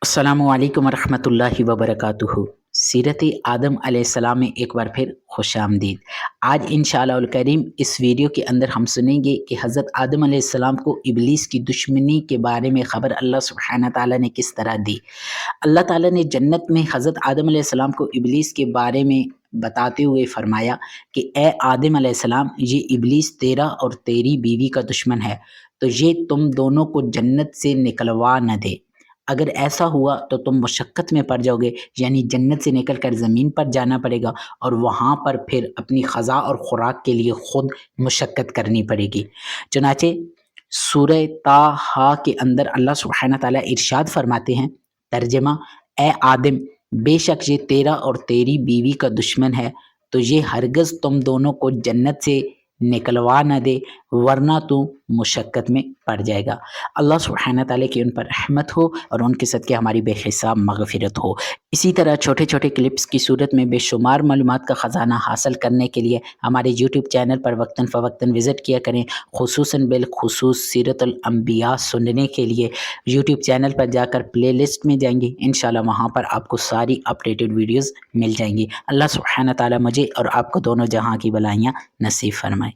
अस्सलामुअलैकुम वरहमतुल्लाहि वबरकातुहू। सीरत आदम अलैहिस्सलाम में एक बार फिर खुश आमदीद। आज इंशाअल्लाह करीम इस वीडियो के अंदर हम सुनेंगे कि हज़रत आदम अलैहिस्सलाम को इब्लीस की दुश्मनी के बारे में ख़बर अल्लाह सुब्हानहू ताला ने किस तरह दी। अल्लाह ताला ने जन्नत में हज़रत आदम अलैहिस्सलाम को इब्लीस के बारे में बताते हुए फ़रमाया कि ए आदम अलैहिस्सलाम, ये इब्लीस तेरा और तेरी बीवी का दुश्मन है, तो ये तुम दोनों को जन्नत से निकलवा न दे। अगर ऐसा हुआ तो तुम मुशक्क़त में पड़ जाओगे, यानी जन्नत से निकल कर ज़मीन पर जाना पड़ेगा और वहाँ पर फिर अपनी ख़ज़ा और ख़ुराक के लिए ख़ुद मुशक्क़त करनी पड़ेगी। चुनाचे सूरह ताहा के अंदर अल्लाह सुब्हानहू ताला इरशाद फरमाते हैं, तर्जमा, ए आदम, बेशक ये तेरा और तेरी बीवी का दुश्मन है, तो ये हरगिज़ तुम दोनों को जन्नत से निकलवा न दे, वरना तू मुशक्क़त में पड़ जाएगा। अल्लाह सुब्हानहू ताला की उन पर रहमत हो और उनके सदक़े हमारी बेहिसाब मग़फ़िरत हो। इसी तरह छोटे छोटे क्लिप्स की सूरत में बेशुमार मालूमात का ख़ज़ाना हासिल करने के लिए हमारे यूट्यूब चैनल पर वक्तन फ़वक्तन विज़िट किया करें। ख़ुसूसन बिलख़ुसूस सीरतुल अंबिया सुनने के लिए यूट्यूब चैनल पर जाकर प्ले लिस्ट में जाएंगे, इंशाअल्लाह वहाँ पर आपको सारी अपडेटेड वीडियोज़ मिल जाएंगी। अल्लाह सुब्हानहू ताला मुझे और आपको दोनों जहाँ की भलाइयाँ नसीब फरमाए।